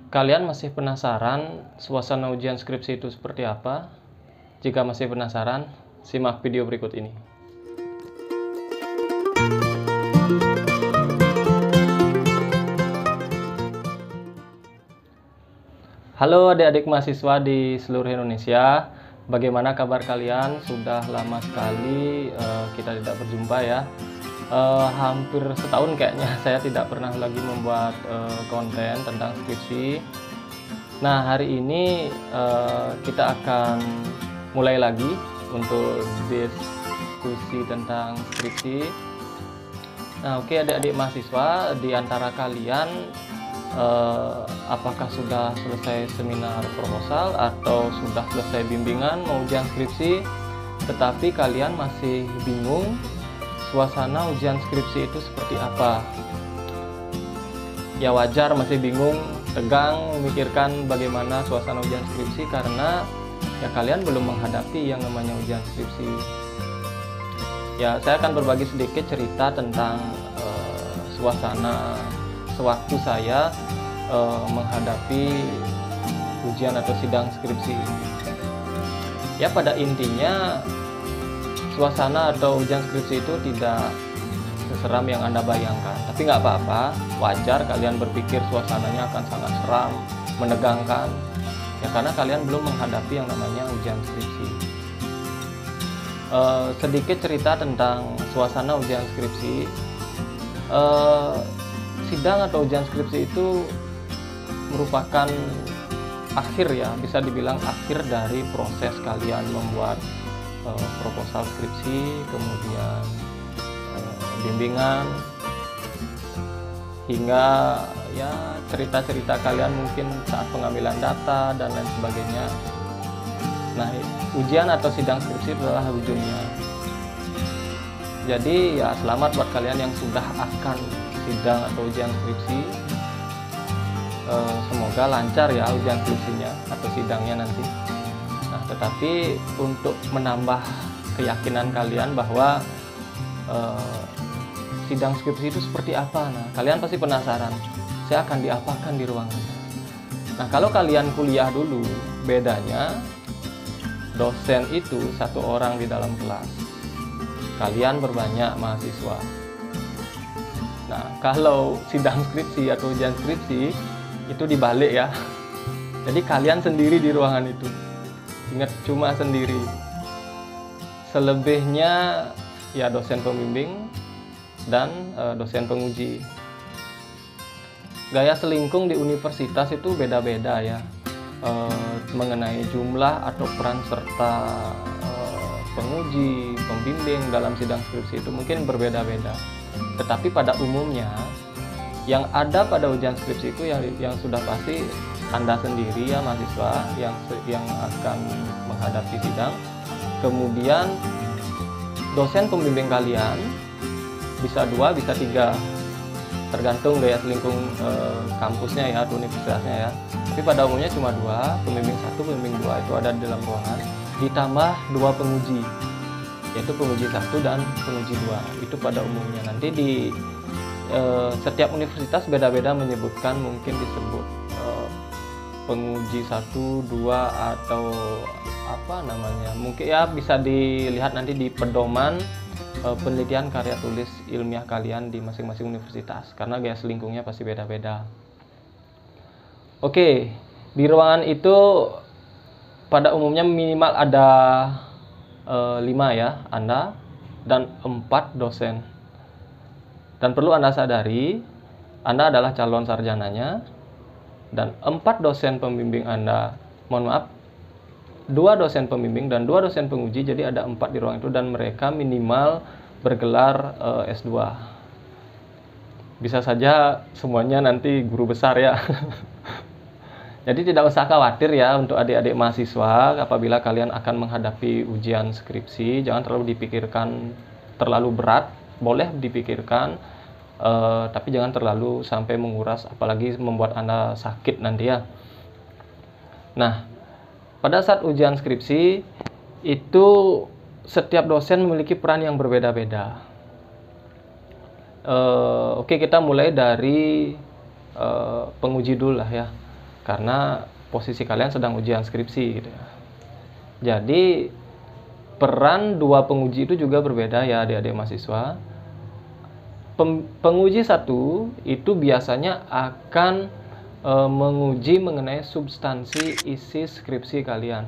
Kalian masih penasaran suasana ujian skripsi itu seperti apa? Jika masih penasaran, simak video berikut ini. Halo adik-adik mahasiswa di seluruh Indonesia. Bagaimana kabar kalian? Sudah lama sekali kita tidak berjumpa ya. Hampir setahun kayaknya saya tidak pernah lagi membuat konten tentang skripsi. Nah, hari ini kita akan mulai lagi untuk diskusi tentang skripsi. Nah, oke adik-adik mahasiswa, di antara kalian apakah sudah selesai seminar proposal atau sudah selesai bimbingan mau ujian skripsi, tetapi kalian masih bingung suasana ujian skripsi itu seperti apa? Ya wajar masih bingung, tegang, memikirkan bagaimana suasana ujian skripsi karena ya kalian belum menghadapi yang namanya ujian skripsi. Ya, saya akan berbagi sedikit cerita tentang suasana sewaktu saya menghadapi ujian atau sidang skripsi. Ya, pada intinya suasana atau ujian skripsi itu tidak seseram yang Anda bayangkan. Tapi nggak apa-apa, wajar kalian berpikir suasananya akan sangat seram, menegangkan. Ya karena kalian belum menghadapi yang namanya ujian skripsi. Sedikit cerita tentang suasana ujian skripsi. Sidang atau ujian skripsi itu merupakan akhir ya, bisa dibilang akhir dari proses kalian membuat proposal skripsi, kemudian bimbingan, hingga ya cerita-cerita kalian mungkin saat pengambilan data dan lain sebagainya. Nah, ujian atau sidang skripsi adalah ujungnya. Jadi ya selamat buat kalian yang sudah akan sidang atau ujian skripsi. Semoga lancar ya ujian skripsinya atau sidangnya nanti. Nah, tetapi untuk menambah keyakinan kalian bahwa sidang skripsi itu seperti apa, nah kalian pasti penasaran, saya akan diapakan di ruangan. Nah, kalau kalian kuliah dulu, bedanya dosen itu satu orang di dalam kelas, kalian berbanyak mahasiswa. Nah, kalau sidang skripsi atau ujian skripsi itu dibalik ya, jadi kalian sendiri di ruangan itu. Ingat, cuma sendiri. Selebihnya ya dosen pembimbing dan dosen penguji. Gaya selingkung di universitas itu beda-beda ya, mengenai jumlah atau peran serta penguji, pembimbing dalam sidang skripsi itu mungkin berbeda-beda. Tetapi pada umumnya yang ada pada ujian skripsi itu yang sudah pasti Anda sendiri ya mahasiswa yang akan menghadapi sidang. Kemudian dosen pembimbing kalian bisa 2, bisa 3, tergantung gaya selingkung kampusnya ya atau universitasnya ya. Tapi pada umumnya cuma 2, pembimbing 1, pembimbing 2 itu ada di dalam ruangan, ditambah 2 penguji, yaitu penguji 1 dan penguji 2. Itu pada umumnya. Nanti di setiap universitas beda-beda menyebutkan, mungkin disebut penguji 1, 2 atau apa namanya, mungkin ya bisa dilihat nanti di pedoman penelitian karya tulis ilmiah kalian di masing-masing universitas, karena gaya selingkungnya pasti beda-beda. Oke, di ruangan itu pada umumnya minimal ada 5 ya Anda dan 4 dosen. Dan perlu Anda sadari, Anda adalah calon sarjananya, dan 4 dosen pembimbing Anda, mohon maaf, 2 dosen pembimbing dan 2 dosen penguji, jadi ada 4 di ruang itu, dan mereka minimal bergelar S2. Bisa saja semuanya nanti guru besar ya. Jadi tidak usah khawatir ya untuk adik-adik mahasiswa apabila kalian akan menghadapi ujian skripsi, jangan terlalu dipikirkan terlalu berat. Boleh dipikirkan, tapi jangan terlalu sampai menguras, apalagi membuat Anda sakit nanti ya. Nah, pada saat ujian skripsi itu setiap dosen memiliki peran yang berbeda-beda. Oke, kita mulai dari penguji dulu lah ya. karena posisi kalian sedang ujian skripsi gitu ya. Jadi peran dua penguji itu juga berbeda ya adik-adik mahasiswa. Penguji satu itu biasanya akan menguji mengenai substansi isi skripsi kalian.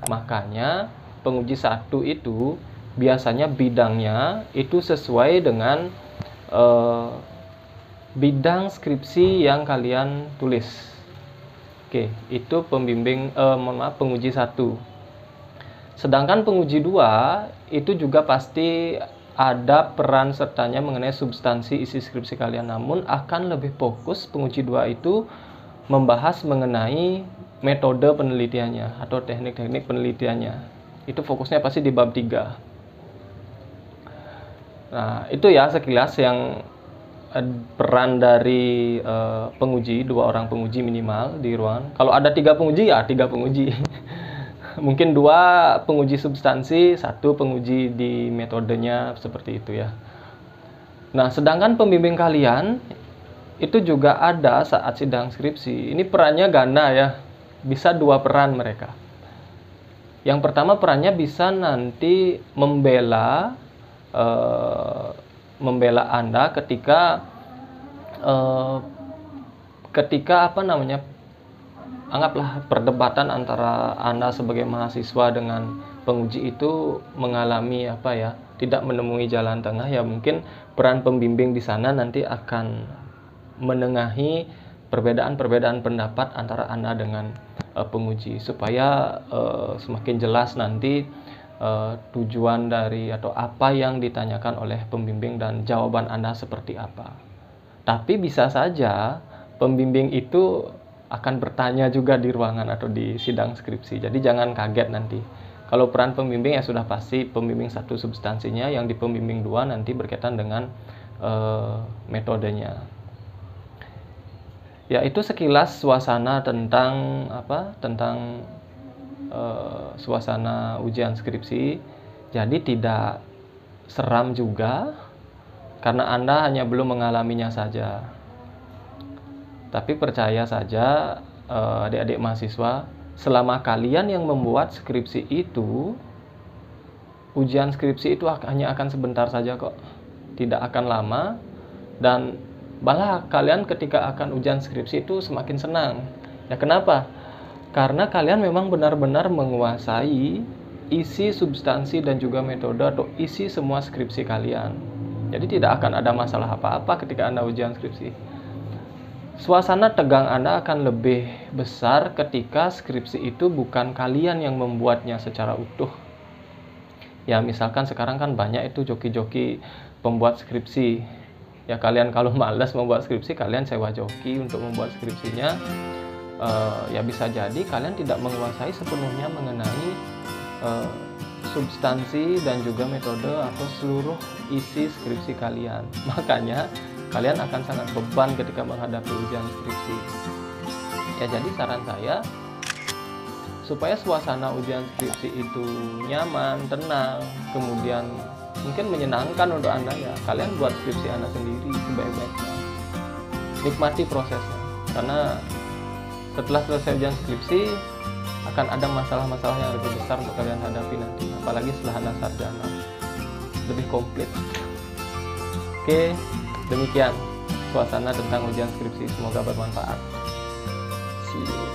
Makanya penguji satu itu biasanya bidangnya itu sesuai dengan bidang skripsi yang kalian tulis. Oke, itu penguji satu. Sedangkan penguji 2 itu juga pasti ada peran sertanya mengenai substansi isi skripsi kalian. Namun akan lebih fokus penguji 2 itu membahas mengenai metode penelitiannya atau teknik-teknik penelitiannya. Itu fokusnya pasti di bab 3. Nah, itu ya sekilas yang peran dari penguji, 2 orang penguji minimal di ruangan. Kalau ada 3 penguji ya 3 penguji. Mungkin 2 penguji substansi, 1 penguji di metodenya, seperti itu ya. Nah, sedangkan pembimbing kalian itu juga ada saat sidang skripsi. Ini perannya ganda ya, bisa 2 peran mereka. Yang pertama perannya bisa nanti membela Anda ketika anggaplah perdebatan antara Anda sebagai mahasiswa dengan penguji itu mengalami tidak menemui jalan tengah, ya mungkin peran pembimbing di sana nanti akan menengahi perbedaan-perbedaan pendapat antara Anda dengan penguji supaya semakin jelas nanti tujuan dari atau apa yang ditanyakan oleh pembimbing dan jawaban Anda seperti apa. Tapi bisa saja pembimbing itu akan bertanya juga di ruangan atau di sidang skripsi. Jadi jangan kaget nanti. Kalau peran pembimbing ya sudah pasti pembimbing 1 substansinya, yang di pembimbing 2 nanti berkaitan dengan metodenya. Ya, itu sekilas suasana tentang suasana ujian skripsi. Jadi tidak seram juga karena Anda hanya belum mengalaminya saja. Tapi percaya saja adik-adik mahasiswa, selama kalian yang membuat skripsi itu, ujian skripsi itu hanya akan sebentar saja kok. Tidak akan lama, dan malah kalian ketika akan ujian skripsi itu semakin senang. Ya kenapa? Karena kalian memang benar-benar menguasai isi substansi dan juga metode atau isi semua skripsi kalian. Jadi tidak akan ada masalah apa-apa ketika Anda ujian skripsi. Suasana tegang Anda akan lebih besar ketika skripsi itu bukan kalian yang membuatnya secara utuh. Ya misalkan sekarang kan banyak itu joki-joki pembuat skripsi. Ya kalian kalau malas membuat skripsi, kalian sewa joki untuk membuat skripsinya. Ya bisa jadi kalian tidak menguasai sepenuhnya mengenai substansi dan juga metode atau seluruh isi skripsi kalian. Makanya kalian akan sangat beban ketika menghadapi ujian skripsi. Ya jadi saran saya, supaya suasana ujian skripsi itu nyaman, tenang, kemudian mungkin menyenangkan untuk Anda, ya kalian buat skripsi Anda sendiri sebaik-baiknya. Nikmati prosesnya, karena setelah selesai ujian skripsi akan ada masalah-masalah yang lebih besar untuk kalian hadapi nanti, apalagi setelah Anda sarjana, lebih komplit. Oke, demikian suasana tentang ujian skripsi, semoga bermanfaat. See you.